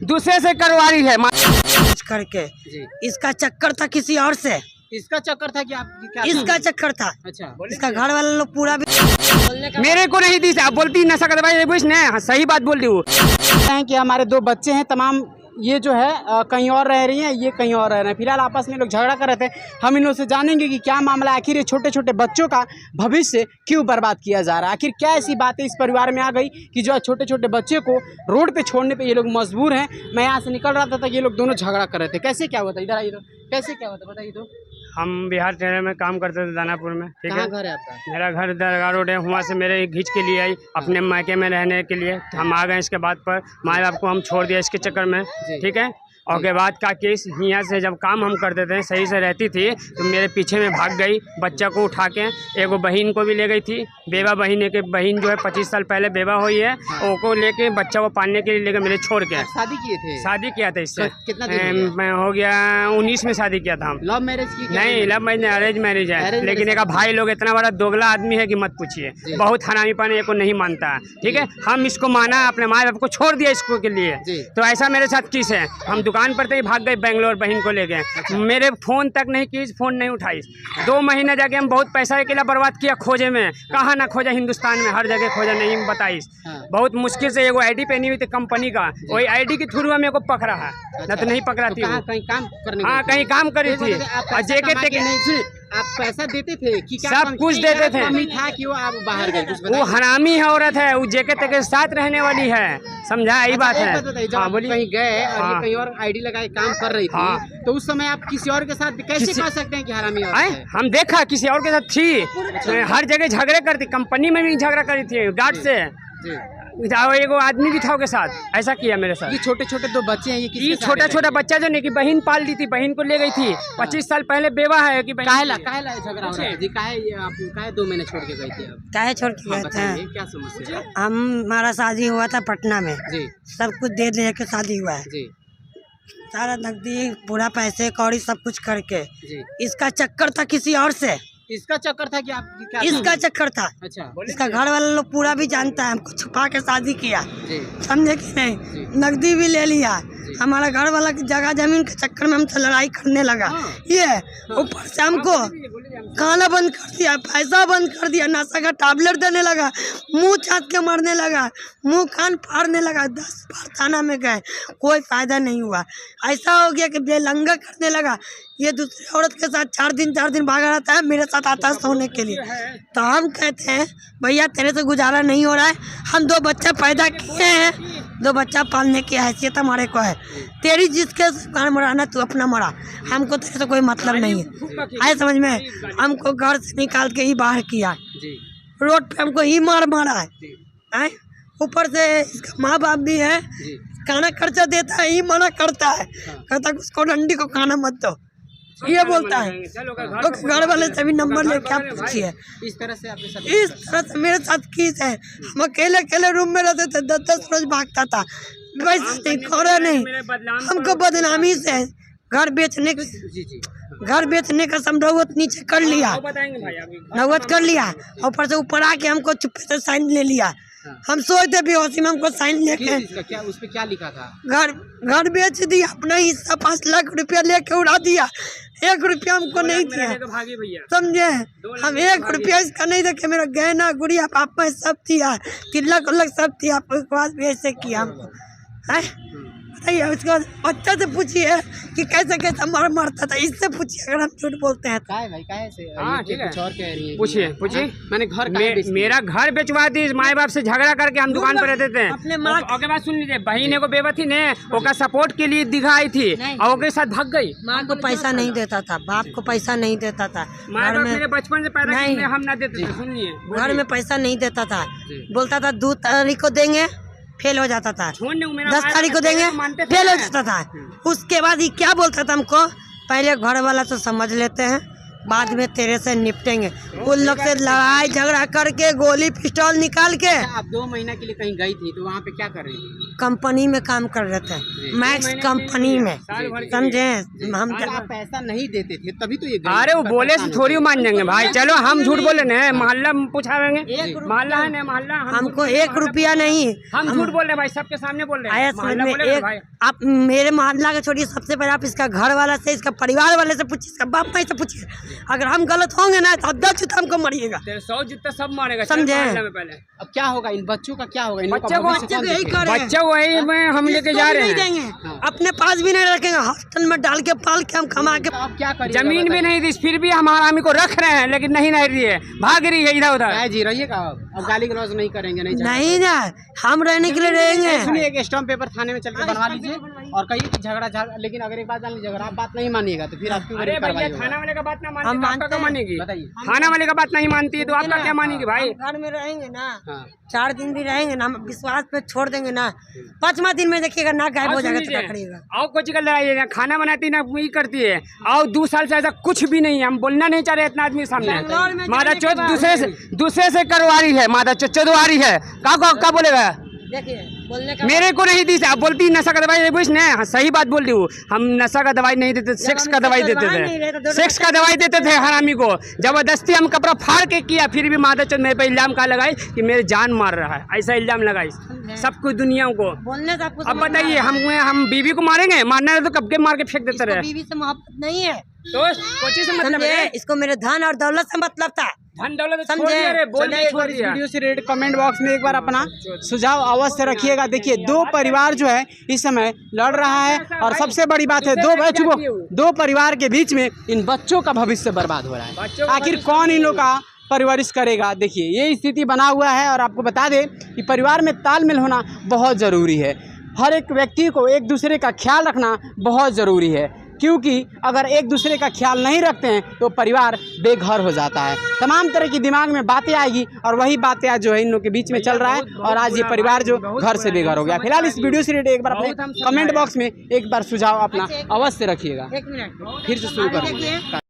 दूसरे से करवा रही है करके। इसका चक्कर था किसी और से, इसका चक्कर था कि आप क्या इसका चक्कर था। अच्छा, इसका घर वाले लोग पूरा भी मेरे को नहीं दी। आप बोलती नशा का दवाई ने सही बात बोल दी वो है कि हमारे दो बच्चे हैं तमाम, ये जो है कहीं और रह रही हैं, ये कहीं और रह रहे हैं। फिलहाल आपस में लोग झगड़ा कर रहे थे। हम इन लोगों से जानेंगे कि क्या मामला, आखिर ये छोटे छोटे बच्चों का भविष्य क्यों बर्बाद किया जा रहा है। आखिर क्या ऐसी बातें इस परिवार में आ गई कि जो छोटे छोटे बच्चे को रोड पे छोड़ने पे ये लोग मजबूर हैं। मैं यहाँ से निकल रहा था ये लोग दोनों झगड़ा कर रहे थे। कैसे क्या हुआ था, इधर आइए तो, कैसे क्या हुआ था बताइए तो। हम बिहार ट्रेनर में काम करते थे दानापुर में। ठीक है, घर है आपका? मेरा घर दरगाह रोड है। वहाँ से मेरे घींच के लिए आई अपने मायके में रहने के लिए। हम आ गए। इसके बाद पर माँ बाप को हम छोड़ दिया इसके चक्कर में। ठीक है, और के बाद का केस यहाँ से जब काम हम करते थे सही से रहती थी तो मेरे पीछे में भाग गई। बच्चा को उठा के एक बहन को भी ले गई थी, बेवा बहन। एक बहन जो है 25 साल पहले बेवा हुई है, वो को लेके बच्चा को पालने के लिए लेकर मेरे छोड़ के। शादी किए थे? शादी किया था इससे। कितना मैं हो गया 19 में शादी किया था हम। लव मैरिज की? नहीं, लव मैरिज नहीं, अरेंज मैरिज है। लेकिन एक भाई लोग इतना बड़ा दोगला आदमी है कि मत पूछिए, बहुत हरामी पाने को नहीं मानता। ठीक है, हम इसको माना, अपने माँ बाप को छोड़ दिया इसको के लिए। तो ऐसा मेरे साथ किस है। हम दुकान पर ही भाग गए बेंगलोर बहन को लेके। मेरे फोन तक नहीं की, फोन नहीं उठाई। 2 महीने जाके हम बहुत पैसा अकेला बर्बाद किया खोजे में। कहाँ ना खोजा, हिंदुस्तान में हर जगह खोजा, नहीं बताई। बहुत मुश्किल से एगो आईडी पहनी हुई थी कंपनी का, वही आईडी के थ्रू मेरे को पकड़ा है, न तो नहीं पकड़ा थी। कहीं काम करने? हाँ, कहीं काम करी थी। और जेके आप पैसा देते थे कि क्या? सब कुछ देते थे। कमी था कि वो आप बाहर गए? वो हरामी है औरत है, वो जेके के साथ रहने वाली है, समझा? यही बात है। हाँ, बोलिए। कहीं गए और ये कहीं और आईडी लगाए काम कर रही थी, तो उस समय आप किसी और के साथ कैसे कह सकते हैं कि हरामी औरत है? हम देखा किसी और के साथ थी, हर जगह झगड़े करती, कंपनी में भी झगड़ा करी थी गार्ड से। एगो आदमी भी था उसके साथ, ऐसा किया मेरे साथ। ये छोटे छोटे 2 बच्चे हैं, ये छोटा छोटा बच्चा जो नहीं कि बहन पाल दी थी, बहन को ले गई थी। 25 साल पहले बेवा है कि काहे झगड़ा हो रहा है जी? काहे 2 महीने छोड़ के गई थी आप? काहे छोड़ के गए थे? क्या समस्या? हमारा शादी हुआ था पटना में जी। सब कुछ दे दे के शादी हुआ है जी। सारा नकदी पूरा पैसे कौड़ी सब कुछ करके। जी। इसका चक्कर था किसी और से, इसका चक्कर था कि आप क्या? इसका चक्कर था। अच्छा, इसका घर वाले लोग पूरा भी जानता है, हमको छुपा के शादी किया, समझे कि नहीं? नकदी भी ले लिया। हमारा घर वाला की जगह जमीन के चक्कर में हमसे लड़ाई करने लगा। ये ऊपर से हमको खाना बंद कर दिया, पैसा बंद कर दिया, नशा का टैबलेट देने लगा, मुंह चाट के मारने लगा, मुंह कान फाड़ने लगा। 10 बार थाना में गए, कोई फायदा नहीं हुआ। ऐसा हो गया कि बेलंगा करने लगा। ये दूसरी औरत के साथ 4 दिन भागा रहता है, मेरे साथ आता है सोने के लिए। तो हम कहते हैं भैया तेरे से गुजारा नहीं हो रहा है, हम 2 बच्चा पैदा किए हैं, 2 बच्चा पालने की हैसियत हमारे को है। तेरी जिसके कारण मराना तू अपना मरा, हमको तेरे से कोई मतलब नहीं है। आए समझ में? हमको घर से निकाल के ही बाहर किया, रोड पे हमको ही मारा है। ऊपर से इसका माँ बाप भी है, खाना खर्चा देता है, ही मना करता है, कहता उसको डंडी को खाना मत दो, ये बोलता है। तो घर वाले से भी नंबर लेके आप पूछिए। इस तरह से मेरे साथ किस है। हम अकेले रूम में रहते थे, 10 रोज भागता था, वैसे नहीं खोरा नहीं। हमको बदनामी से घर बेचने का समझौत नीचे कर लिया, नौबत कर लिया। ऊपर से ऊपर आके हमको चुप्पे से साइन ले लिया। हम सोचते बेहोशी में हमको साइन लेके क्या उस पे क्या लिखा था? घर बेच दिया, अपना हिस्सा 5 लाख रुपया लेके उड़ा दिया। 1 रुपया हमको नहीं दिया, समझे? हम 1 रुपया इसका नहीं देखे। मेरा गहना गुड़िया पापा सब दिया, तिलक उलक सब दिया, उसके बाद भी ऐसे किया हमको है। बताइए, उसके बाद बच्चा से पूछिए कि कैसे कैसे मरता था, इससे पूछिए अगर हम झूठ बोलते हैं। पूछिए। मैंने मेरा घर बेचवा दी, माँ बाप से झगड़ा करके हम दुकान पर रहते थे। अपने माँ के बात सुन लीजिए, बहन को बेवा थी ने, ओका सपोर्ट के लिए दिखाई थी और ओके साथ भाग गई। माँ को पैसा नहीं देता था, बाप को पैसा नहीं देता था, घर में मेरे बचपन से पैदा किए हम ना देते थे। सुनिए, घर में पैसा नहीं देता था, बोलता था 2 तारीख को देंगे, फेल हो जाता था। 10 तारीख को देंगे, फेल हो जाता था। उसके बाद ये क्या बोलता था हमको, पहले घर वाला तो समझ लेते हैं, बाद में तेरे से निपटेंगे। उन लोग से लड़ाई झगड़ा करके गोली पिस्टल निकाल के। आप 2 महीना के लिए कहीं गई थी तो वहाँ पे क्या कर रही थी? कंपनी में काम कर रहे थे, मैक्स कंपनी में, समझे हम। अगर आप पैसा नहीं देते थे तभी तो ये गई। अरे वो बोले से थोड़ी मान जाएंगे भाई, चलो हम झूठ बोले ना, मोहल्ला में पूछाएंगे, मोहल्ला है ना, मोहल्ला हमको 1 रुपया नहीं, हम झूठ बोल रहे हैं भाई, सबके सामने बोल रहे हैं। आया समझ में। आप मेरे मोहल्ला का छोड़िए, सबसे पहले आप इसका घर वाला से, इसका परिवार वाले से पूछिए, इसका बाप माई से पूछिए। अगर हम गलत होंगे ना तो 10 जूता हमको मरिएगा, 100 जूता सब मारेगा, समझे? पहले अब क्या होगा इन बच्चों का, क्या होगा? बच्चों को यही कर बच्चा वही में हम लेके जा रहे हैं, देंगे अपने पास भी नहीं रखेंगे, हॉस्टल में डाल के पाल के हम कमा के। आप क्या करें? जमीन भी नहीं दी, फिर भी हम आदमी को रख रहे हैं, लेकिन नहीं रही है, भाग रही है इधर उधर। जी रहिएगा, अब गाली गलौज नहीं करेंगे, नहीं ना, हम रहने के लिए रहेंगे। सुनिए, एक स्टैम्प पेपर थाने में चल के बनवा लीजिए और कहिए कि झगड़ा, लेकिन अगर एक बात जान लीजिए, अगर आप बात नहीं मानिएगा तो फिर आपकी अरे भैया, थाना वाले का बात ना हम मानती तो मानेगी, बताइए। थाना वाले का बात नहीं मानती है तो आपका क्या मानेगी भाई? घर में रहेंगे ना, हाँ। 4 दिन भी रहेंगे ना, हम विश्वास पे छोड़ देंगे ना, 5वां दिन में देखिएगा ना गायब हो जाएगा तो क्या करिएगा? आओ कुछ कर लड़ाई है ना, खाना बनाती ना वही करती है। आओ 2 साल से ऐसा कुछ भी नहीं है, हम बोलना नहीं चाह रहे इतना आदमी के सामने। मादा चौथ दूसरे से करवा रही है, मादा चौधवा रही है, क्या बोलेगा? देखिए बोलने का मेरे को नहीं दी, आप बोलती नशा का दवाई बुझ ने, हाँ, सही बात बोल रही हूँ। हम नशा का दवाई नहीं देते, सेक्स का दवाई देते थे, सेक्स का दवाई देते थे हरामी को। जबरदस्ती हम कपड़ा फाड़ के किया, फिर भी मादा चौथ मेरे पे इल्जाम का लगाई कि मेरे जान मार रहा है, ऐसा इल्जाम लगाई सबको, दुनिया को। बोलने से आपको अब बताइए, हम बीवी को मारेंगे? मारना है तो कब के मार के फेंक देते रहे। बीवी से मोहब्बत नहीं है तो कोची से मतलब है? इसको मेरे धन और दौलत से मतलब था, धन दौलत समझे? छोड़ दिया रे, बोल नहीं छोड़ दिया। वीडियो से रेट कमेंट बॉक्स में एक बार अपना सुझाव अवश्य रखिएगा। देखिए 2 परिवार जो है इस समय लड़ रहा है और सबसे बड़ी बात है 2 परिवार के बीच में इन बच्चों का भविष्य बर्बाद हो रहा है। आखिर कौन इन लोग का परवरिश करेगा? देखिए ये स्थिति बना हुआ है और आपको बता दें कि परिवार में तालमेल होना बहुत ज़रूरी है। हर एक व्यक्ति को एक दूसरे का ख्याल रखना बहुत ज़रूरी है, क्योंकि अगर एक दूसरे का ख्याल नहीं रखते हैं तो परिवार बेघर हो जाता है। तमाम तरह की दिमाग में बातें आएगी और वही बातें आज जो है इन लोगों के बीच में चल रहा है और आज ये परिवार जो घर से बेघर हो गया। फिलहाल इस वीडियो से रिलेटेड एक बार अपने कमेंट बॉक्स में एक बार सुझाव अपना अवश्य रखिएगा। 1 मिनट फिर से शुरू करेंगे।